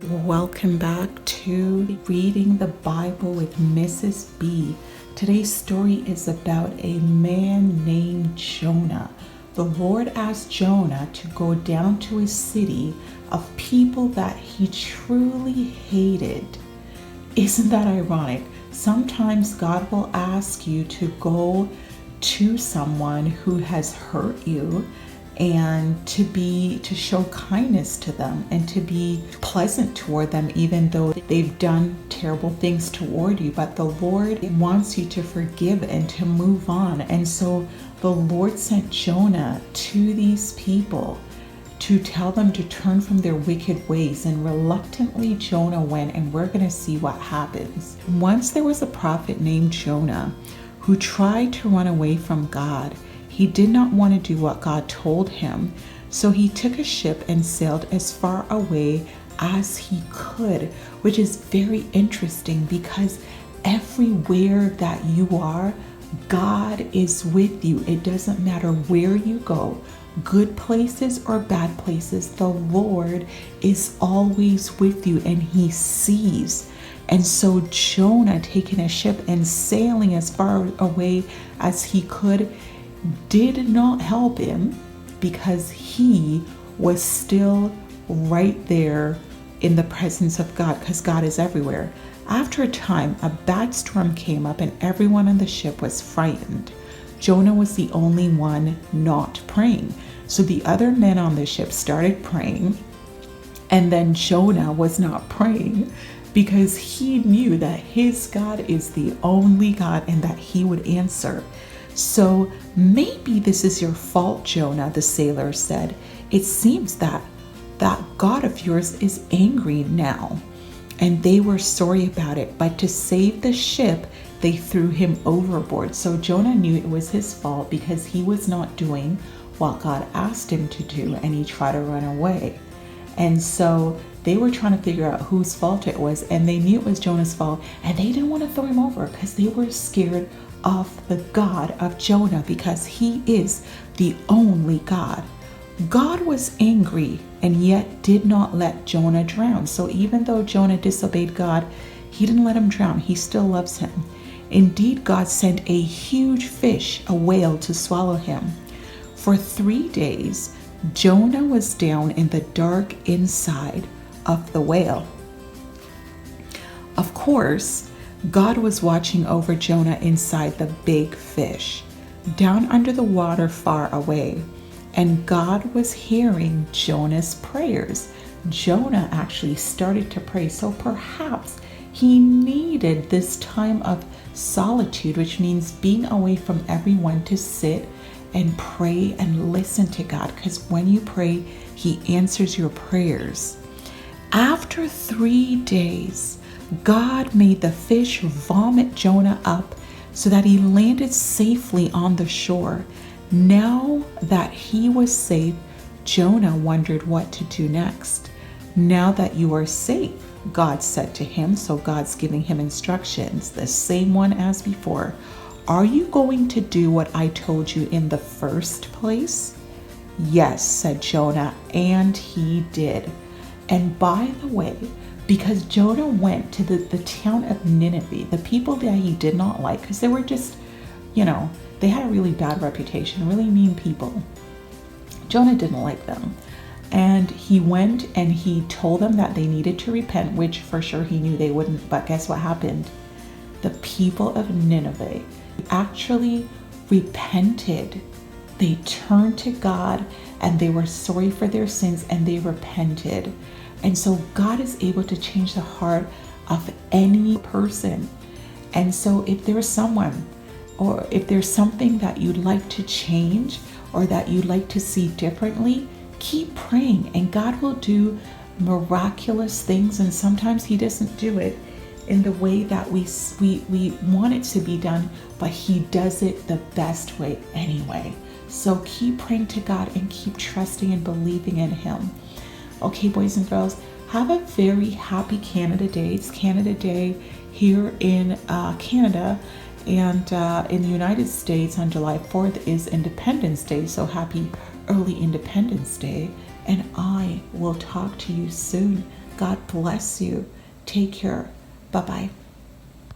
Welcome back to Reading the Bible with Mrs. B. Today's story is about a man named Jonah. The Lord asked Jonah to go down to a city of people that he truly hated. Isn't that ironic? Sometimes God will ask you to go to someone who has hurt you and to show kindness to them and to be pleasant toward them, even though they've done terrible things toward you. But the Lord wants you to forgive and to move on. And so the Lord sent Jonah to these people to tell them to turn from their wicked ways. And reluctantly Jonah went, and we're going to see what happens. Once there was a prophet named Jonah who tried to run away from God. He did not want to do what God told him, so he took a ship and sailed as far away as he could, which is very interesting because everywhere that you are, God is with you. It doesn't matter where you go, good places or bad places, the Lord is always with you and he sees. And so Jonah, taking a ship and sailing as far away as he could, did not help him because he was still right there in the presence of God, because God is everywhere. After a time, a bad storm came up and everyone on the ship was frightened. Jonah was the only one not praying. So the other men on the ship started praying, and then Jonah was not praying because he knew that his God is the only God and that he would answer. So maybe this is your fault, Jonah, the sailor said. It seems that God of yours is angry now. And they were sorry about it, but to save the ship, they threw him overboard. So Jonah knew it was his fault because he was not doing what God asked him to do, and he tried to run away. And so they were trying to figure out whose fault it was, and they knew it was Jonah's fault, and they didn't want to throw him over because they were scared of the God of Jonah, because he is the only God. God was angry and yet did not let Jonah drown. So even though Jonah disobeyed God, he didn't let him drown. He still loves him. Indeed, God sent a huge fish, a whale, to swallow him. For 3 days, Jonah was down in the dark inside of the whale. Of course, God was watching over Jonah inside the big fish, down under the water far away, and God was hearing Jonah's prayers. Jonah actually started to pray, so perhaps he needed this time of solitude, which means being away from everyone, to sit and pray and listen to God, because when you pray, he answers your prayers. After 3 days, God made the fish vomit Jonah up so that he landed safely on the shore. Now that he was safe, Jonah wondered what to do next. Now that you are safe, God said to him, so God's giving him instructions, the same one as before. Are you going to do what I told you in the first place? Yes, said Jonah, and he did. And by the way, because Jonah went to the town of Nineveh, the people that he did not like, because they were just, they had a really bad reputation, really mean people. Jonah didn't like them. And he went and he told them that they needed to repent, which for sure he knew they wouldn't. But guess what happened? The people of Nineveh actually repented. They turned to God and they were sorry for their sins and they repented. And so God is able to change the heart of any person. And so if there's someone, or if there's something that you'd like to change or that you'd like to see differently, keep praying and God will do miraculous things. And sometimes he doesn't do it in the way that we want it to be done, but he does it the best way anyway. So keep praying to God and keep trusting and believing in him. Okay, boys and girls, have a very happy Canada Day. It's Canada Day here in Canada, and in the United States on July 4th is Independence Day. So happy early Independence Day, and I will talk to you soon. God bless you. Take care. Bye bye.